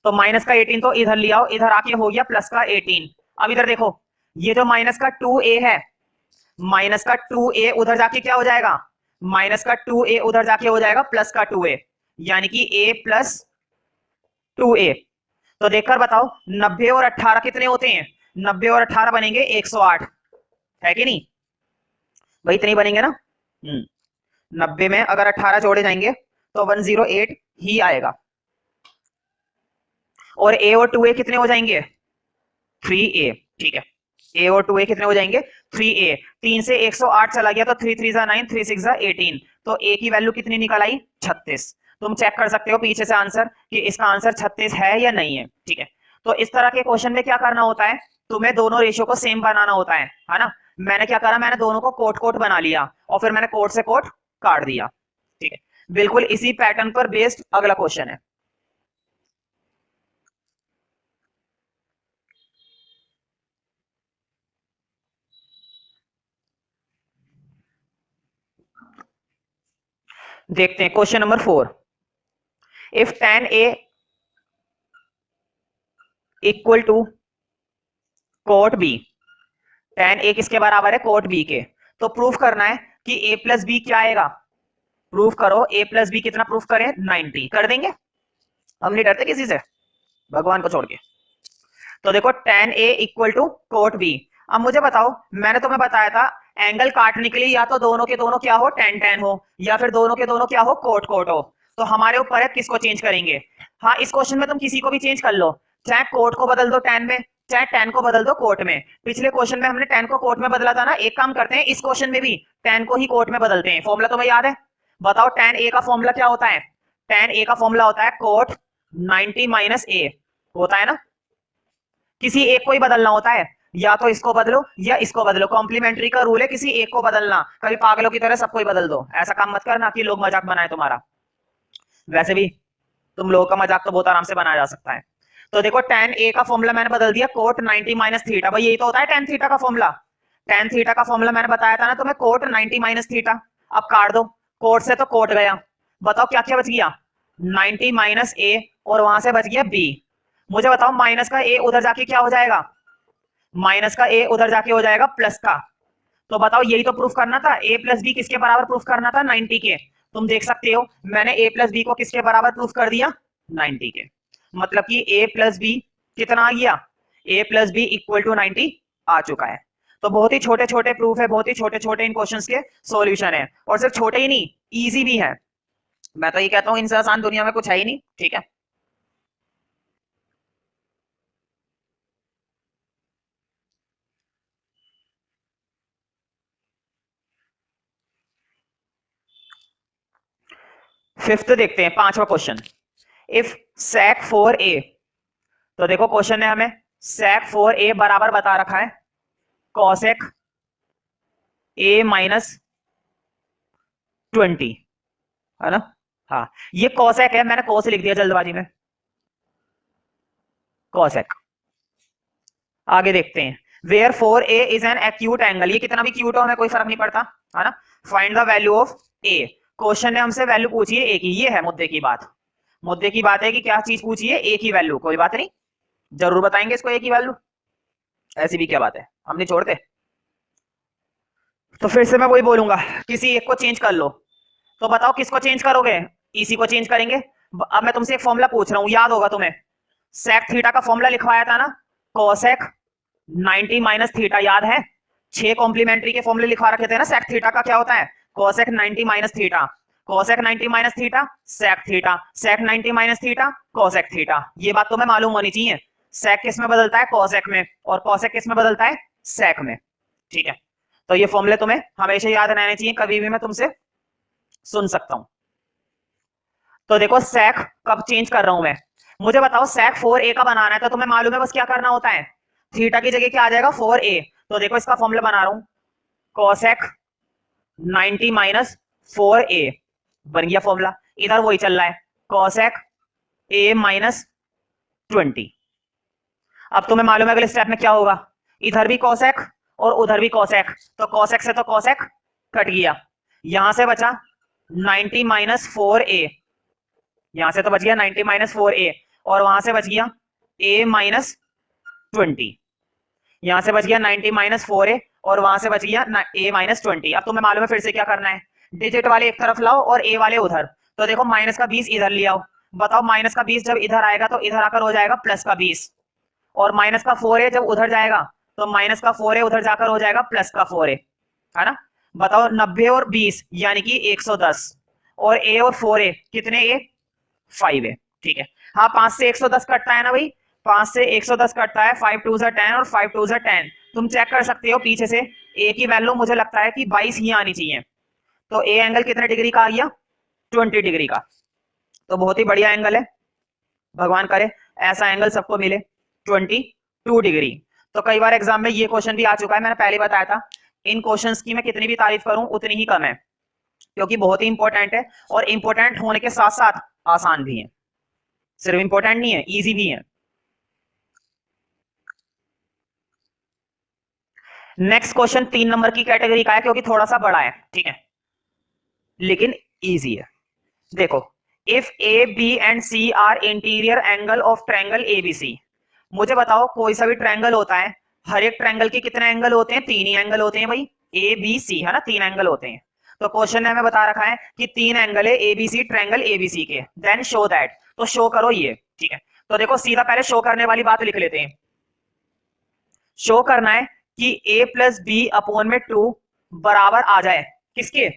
तो माइनस का 18 तो इधर ले आओ, इधर आके हो गया प्लस का 18। अब इधर देखो, ये जो माइनस का 2a है, माइनस का 2a उधर जाके क्या हो जाएगा, माइनस का 2a उधर जाके हो जाएगा प्लस का 2a, यानी कि a प्लस 2a। तो देखकर बताओ 90 और 18 कितने होते हैं, 90 और 18 बनेंगे 108, है कि नहीं भाई, इतने बनेंगे ना। 90 में अगर 18 जोड़े जाएंगे तो 108 ही आएगा। और a और 2a कितने हो जाएंगे, 3a, ठीक है। a और 2a कितने हो जाएंगे, 3a। 3 से 108 चला गया तो 3 3 जा 9, 3 6 जा 18, तो a की वैल्यू कितनी निकल आई, 36। तुम चेक कर सकते हो पीछे से आंसर कि इसका आंसर 36 है या नहीं है, ठीक है। तो इस तरह के क्वेश्चन में क्या करना होता है, तुम्हें दोनों रेशियो को सेम बनाना होता है ना। मैंने क्या करा, मैंने दोनों को कोट कोट बना लिया और फिर मैंने कोट से कोट काट दिया, ठीक है। बिल्कुल इसी पैटर्न पर बेस्ड अगला क्वेश्चन है। देखते हैं question number 4। If tan a equal to cot b, tan a किसके बराबर है, कोट b के। तो प्रूफ करना है कि a प्लस बी क्या आएगा, प्रूफ करो a प्लस बी कितना, प्रूफ करें 90, कर देंगे, हम नहीं डरते किसी से, भगवान को छोड़ के। तो देखो tan a equal to cot b। अब मुझे बताओ, मैंने तुम्हें बताया था एंगल काटने के लिए या तो दोनों के दोनों क्या हो, tan tan हो, या फिर दोनों के दोनों क्या हो, कोट कोट हो। तो हमारे ऊपर है किसको चेंज करेंगे। हाँ इस क्वेश्चन में तुम किसी को भी चेंज कर लो, चाहे कोट को बदल दो tan में, चाहे tan को बदल दो कोट में। पिछले क्वेश्चन में हमने tan को कोट में बदला था ना, एक काम करते हैं इस क्वेश्चन में भी tan को ही कोट में बदलते हैं। फॉर्मूला तुम्हें याद है? बताओ tan a का फॉर्मूला क्या होता है? tan a का फॉर्मूला होता है कोट 90 माइनस a, होता है ना? किसी एक को ही बदलना होता है, या तो इसको बदलो या इसको बदलो। कॉम्प्लीमेंट्री का रूल है किसी एक को बदलना, कभी पागलों की तरह सबको ही बदल दो। ऐसा काम मत करना कि लोग मजाक बनाए तुम्हारा। वैसे भी तुम लोगों का मजाक तो बहुत आराम से बनाया जा सकता है। तो देखो tan a का फॉर्मूला मैंने बदल दिया कोट 90 माइनस थीटा। भाई यही तो होता है tan थीटा का फॉर्मूला। tan थीटा का फॉर्मूला मैंने बताया था ना तुम्हें, कोट 90 माइनस थीटा। अब काट दो, कोट से तो कोट गया। बताओ क्या क्या बच गया? 90 माइनस a और वहां से बच गया b। मुझे बताओ माइनस का a उधर जाके क्या हो जाएगा? माइनस का a उधर जाके हो जाएगा प्लस का। तो बताओ यही तो प्रूफ करना था, a प्लस बी किसके बराबर प्रूफ करना था? 90 के। तुम देख सकते हो मैंने a प्लस बी को किसके बराबर प्रूफ कर दिया? 90 के। मतलब कि a प्लस बी कितना आ गया? a plus B equal to 90 आ चुका है। तो बहुत ही छोटे छोटे प्रूफ है, बहुत ही छोटे छोटे इन क्वेश्चंस के सॉल्यूशन है। और सिर्फ छोटे ही नहीं, इजी भी है। मैं तो ये कहता हूं इनसे आसान दुनिया में कुछ है ही नहीं। ठीक है, फिफ्थ देखते हैं, पांचवा क्वेश्चन। इफ sec 4a, तो देखो क्वेश्चन है हमें sec 4a बराबर बता रखा है cosec a माइनस 20, है ना? हाँ, ये cosec है, मैंने cos लिख दिया जल्दबाजी में, cosec। आगे देखते हैं, where 4a is an acute angle, ये कितना भी क्यूट हो हमें कोई फर्क नहीं पड़ता, है ना? Find the value of a। Question ने हमसे वैल्यू पूछी है a की, ये है मुद्दे की बात। मुद्दे की बात है कि क्या चीज पूछी है? a की वैल्यू। कोई बात नहीं, जरूर बताएंगे इसको a की वैल्यू, ऐसी भी क्या बात है, हम नहीं छोड़ते। तो फिर से मैं वही बोलूंगा, किसी एक को चेंज कर लो। तो बताओ किसको चेंज करोगे? इसी को चेंज करेंगे। अब मैं तुमसे एक फॉर्मूला पूछ रहा हूं, याद होगा तुम्हें, सेक थीटा का फॉर्मूला लिखवाया था ना, कोसेक 90 माइनस थीटा, याद है? 6 कॉम्प्लीमेंट्री के फॉर्मूले लिखवा रखे थे ना। सेक थीटा का क्या होता है? Cosec 90 minus theta, cosec 90 minus theta sec theta, sec 90 minus theta cosec theta. ये बात तुम्हें मालूम होनी चाहिए। सेक किस में बदलता है? कोसेक में। और कोसेक किस में बदलता है? सेक में। ठीक है, तो ये फॉर्मूले तुम्हें हमेशा याद रहने चाहिए, कभी भी मैं तुमसे सुन सकता हूं। तो देखो सेक कब चेंज कर रहा हूं मैं, मुझे बताओ सेक 4a का बनाना है, तो तुम्हें मालूम है बस क्या करना होता है, थीटा की जगह क्या आ जाएगा? 4a। तो देखो इसका फॉर्मूला बना रहा हूं, कोसेक 90 माइनस 4a, बन गया फॉर्मूला। इधर वही चल रहा है, कोसेक a माइनस 20। अब तुम्हें मालूम है अगले स्टेप में क्या होगा, इधर भी कोसेक और उधर भी कोसेक, तो कोसेक से तो कोसेक कट गया, यहां से बचा 90 माइनस 4a, यहां से तो बच गया 90 माइनस 4a, और वहां से बच गया a माइनस 20, यहां से बच गया 90 माइनस 4a और वहां से बच गया a माइनस 20। अब तुम्हें मालूम है फिर से क्या करना है, डिजिट वाले एक तरफ लाओ और a वाले उधर। तो देखो माइनस का 20 इधर ले आओ। बताओ माइनस का 20 जब इधर आएगा तो इधर आकर हो जाएगा प्लस का 20, और माइनस का 4a जब उधर जाएगा तो माइनस का 4a उधर जाकर हो जाएगा प्लस का 4a, है ना? बताओ 90 और 20 यानी कि 110, और a और 4a कितने? a 5 है। ठीक है, हाँ 5 से 110 कटता है ना भाई, 5 से 110 कटता है, 5 2 10 और 5 2 10। तुम चेक कर सकते हो पीछे से, a की वैल्यू मुझे लगता है कि 22 ही आनी चाहिए। तो a एंगल कितने डिग्री का आ गया? 20 डिग्री का। तो बहुत ही बढ़िया एंगल है, भगवान करे ऐसा एंगल सबको मिले, 22 डिग्री। तो कई बार एग्जाम में ये क्वेश्चन भी आ चुका है, मैंने पहले बताया था, इन क्वेश्चंस की मैं कितनी भी तारीफ करूं उतनी ही कम है, क्योंकि बहुत ही इंपॉर्टेंट है, और इंपॉर्टेंट होने के साथ साथ आसान भी है। सिर्फ इंपॉर्टेंट नहीं है, इजी भी है। नेक्स्ट क्वेश्चन 3 नंबर की कैटेगरी का है, क्योंकि थोड़ा सा बड़ा है, ठीक है, लेकिन इजी है। देखो, if A B and C are interior angle of triangle ABC. मुझे बताओ कोई सा भी ट्रायंगल होता है, हर एक ट्रायंगल के कितने एंगल होते हैं? 3 ही एंगल होते हैं भाई, ए बी सी, है ना? 3 एंगल होते हैं। तो क्वेश्चन ने हमें बता रखा है कि 3 एंगल है एबीसी, ट्रायंगल एबीसी के, देन शो दैट। तो शो करो ये, ठीक है। तो देखो सीधा पहले शो करने वाली बात लिख लेते हैं। शो करना है कि a प्लस बी अपॉन में 2 बराबर आ जाए किसके?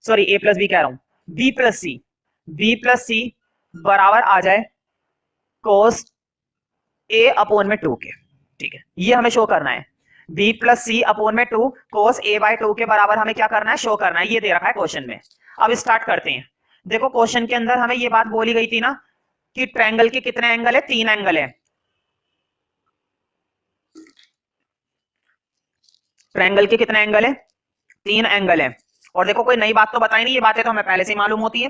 सॉरी, a प्लस बी कह रहा हूं, b प्लस सी, b प्लस सी बराबर आ जाए कोस a अपॉन में 2 के। ठीक है, ये हमें शो करना है। b प्लस सी अपोन में 2 कोस a बाय 2 के बराबर हमें क्या करना है, शो करना है। ये दे रखा है क्वेश्चन में। अब स्टार्ट करते हैं। देखो क्वेश्चन के अंदर हमें ये बात बोली गई थी ना कि ट्रायंगल के कितने एंगल है, 3 एंगल है। ट्रायंगल के कितने एंगल है, 3 एंगल है। और देखो कोई नई बात तो बताई नहीं, ये बातें तो हमें पहले से ही मालूम होती है।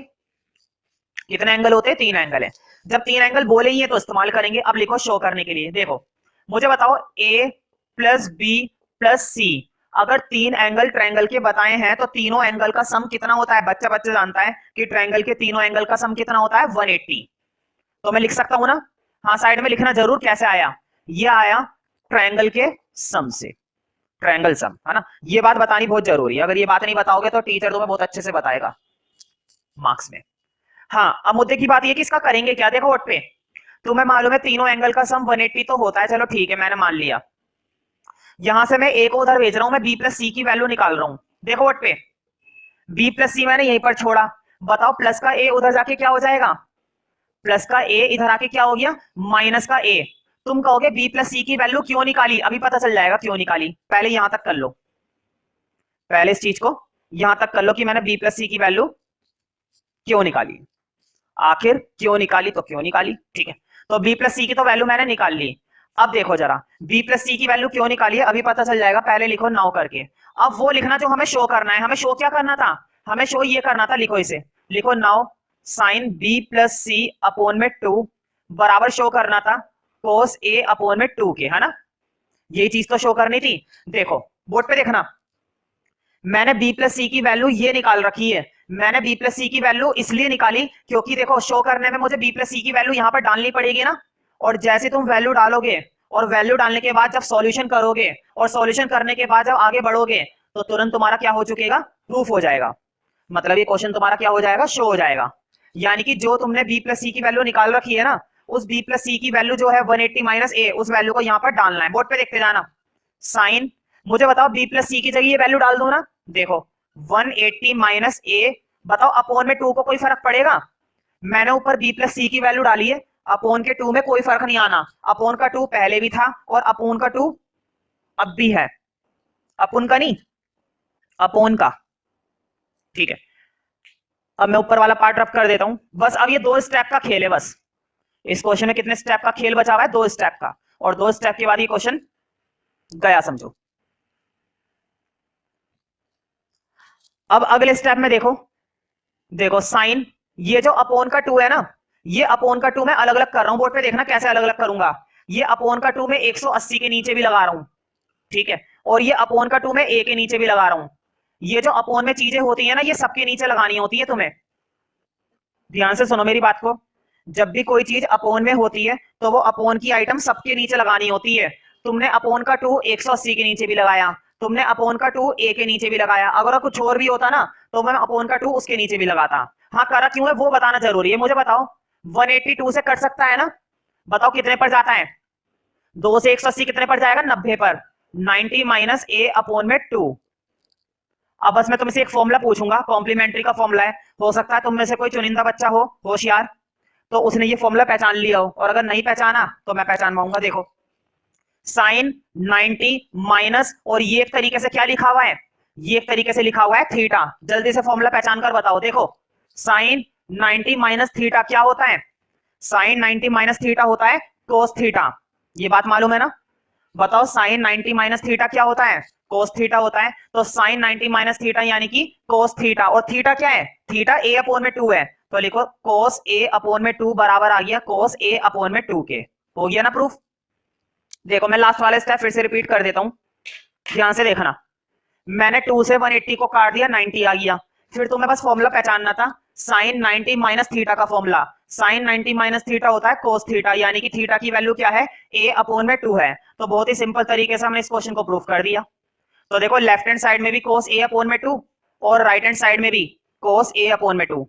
कितने एंगल होते हैं, 3 एंगल है। जब 3 एंगल बोले ही है तो इस्तेमाल करेंगे। अब लिखो शो करने के लिए। देखो मुझे बताओ a प्लस बी प्लस सी, अगर 3 एंगल ट्रायंगल के बताए हैं तो तीनों एंगल का सम कितना होता है। बच्चा बच्चा जानता है कि ट्रायंगल के तीनों एंगल का सम कितना होता है, 180। तो मैं लिख सकता हूं ना, हाँ साइड में लिखना जरूर कैसे आया, ये आया ट्रायंगल के सम से, ट्रायंगल सम, है ना। ये बात बतानी बहुत जरूरी है, अगर ये बात नहीं बताओगे तो टीचर तुम्हें बहुत अच्छे से बताएगा मार्क्स में। हाँ अब मुद्दे की बात ये कि इसका करेंगे क्या। देखो वोट पे तुम्हें मालूम है तीनों एंगल का सम 180 तो होता है, चलो ठीक है मैंने मान लिया। यहां से मैं ए को उधर भेज रहा हूं, मैं बी प्लस सी की वैल्यू निकाल रहा हूं। देखो वोट पे बी प्लस सी मैंने यहीं पर छोड़ा, बताओ प्लस का ए उधर जाके क्या हो जाएगा, प्लस का ए इधर आके क्या हो गया, माइनस का ए। तुम कहोगे बी प्लस सी की वैल्यू क्यों निकाली, अभी पता चल जाएगा क्यों निकाली। पहले यहां तक कर लो, पहले इस चीज को यहां तक कर लो कि मैंने बी प्लस सी की वैल्यू क्यों निकाली। आखिर क्यों निकाली तो क्यों निकाली, ठीक है। तो b प्लस सी की तो वैल्यू मैंने निकाल ली। अब देखो जरा b प्लस सी की वैल्यू क्यों निकाली है, अभी पता चल जाएगा। पहले लिखो नाउ करके। अब वो लिखना जो हमें शो करना है। हमें शो क्या करना था, हमें शो ये करना था, लिखो इसे, लिखो now sine b plus C upon में 2 बराबर शो करना था कोस a अपोन में 2 के, है ना। यही चीज तो शो करनी थी। देखो बोर्ड पे देखना, मैंने b प्लस सी की वैल्यू ये निकाल रखी है। मैंने b प्लस सी की वैल्यू इसलिए निकाली क्योंकि देखो शो करने में मुझे b प्लस सी की वैल्यू यहां पर डालनी पड़ेगी ना। और जैसे तुम वैल्यू डालोगे और वैल्यू डालने के बाद जब सॉल्यूशन करोगे और सॉल्यूशन करने के बाद जब आगे बढ़ोगे तो तुरंत तुम्हारा क्या हो चुकेगा, प्रूफ हो जाएगा। मतलब ये क्वेश्चन तुम्हारा क्या हो जाएगा, शो हो जाएगा। यानी कि जो तुमने b प्लस सी की वैल्यू निकाल रखी है ना, उस b प्लस सी की वैल्यू जो है 180 माइनस ए, उस वैल्यू को यहाँ पर डालना है। बोर्ड पे देखते जाना, साइन, मुझे बताओ b प्लस सी की जगह ये वैल्यू डाल दो ना। देखो 180 माइनस ए, बताओ अपोन में 2 को कोई फर्क पड़ेगा। मैंने ऊपर b प्लस सी की वैल्यू डाली है, अपोन के 2 में कोई फर्क नहीं आना। अपोन का 2 पहले भी था और अपोन का 2 अब भी है, अपोन का नहीं, अपोन का, ठीक है। अब मैं ऊपर वाला पार्ट रफ कर देता हूं। बस अब ये 2 स्टेप का खेल है बस। इस क्वेश्चन में कितने स्टेप का खेल बचा हुआ है, 2 स्टेप का। और 2 स्टेप के बाद ये क्वेश्चन गया समझो। अब अगले स्टेप में देखो, देखो साइन, ये जो अपोन का 2 है ना, ये अपोन का 2 मैं अलग अलग कर रहा हूं। बोर्ड पे देखना कैसे अलग अलग करूंगा। ये अपोन का 2 मैं 180 के नीचे भी लगा रहा हूं, ठीक है। और ये अपोन का 2 मैं ए के नीचे भी लगा रहा हूं। ये जो अपोन में चीजें होती है ना, ये सबके नीचे लगानी होती है तुम्हें। ध्यान से सुनो मेरी बात को, जब भी कोई चीज अपोन में होती है तो वो अपोन की आइटम सबके नीचे लगानी होती है। तुमने अपोन का 2 180 के नीचे भी लगाया, तुमने अपोन का 2 ए के नीचे भी लगाया। अगर कुछ और भी होता ना तो मैं अपोन का 2 उसके नीचे भी लगाता। हाँ करा क्यों है वो बताना जरूरी है। मुझे बताओ 182 से कट सकता है ना, बताओ कितने पर जाता है, 2 से 180 कितने पर जाएगा, 90 पर। 90 माइनस ए अपोन में 2। अब बस मैं तुमसे एक फॉर्मूला पूछूंगा, कॉम्प्लीमेंट्री का फॉर्मूला है। हो सकता है तुम में से कोई चुनिंदा बच्चा हो होशियार, तो उसने ये फॉर्मूला पहचान लिया हो, और अगर नहीं पहचाना तो मैं पहचान पाऊंगा। देखो साइन 90 माइनस, और ये एक तरीके से क्या लिखा हुआ है, ये एक तरीके से लिखा हुआ है थीटा। जल्दी से फॉर्मूला पहचान कर बताओ। देखो साइन 90 माइनस थीटा क्या होता है, साइन 90 माइनस थीटा होता है कोस थीटा। ये बात मालूम है ना। बताओ साइन 90 माइनस थीटा क्या होता है, कोस थीटा होता है। तो साइन 90 माइनस थीटा यानी कि कोस थीटा, और थीटा क्या है, थीटा ए अपोन में 2 है। तो लिखो कोस ए अपोन में 2 बराबर आ गया कोस ए अपोन में 2 के। हो गया ना प्रूफ। देखो मैं लास्ट वाला स्टेप फिर से रिपीट कर देता हूं, ध्यान से देखना। मैंने 2 से 180 को काट दिया, 90 आ गया। फिर तुम्हें बस फॉर्मूला पहचानना था, साइन 90 माइनस थीटा का फॉर्मूला। साइन 90 माइनस थीटा होता है कोस थीटा, यानी कि थीटा की वैल्यू क्या है, ए अपोन में 2 है। तो बहुत ही सिंपल तरीके से हमने इस क्वेश्चन को प्रूव कर दिया। तो देखो लेफ्ट हैंड साइड में भी कोस ए अपोन में 2 और राइट हैंड साइड में भी कोस ए अपोन में 2।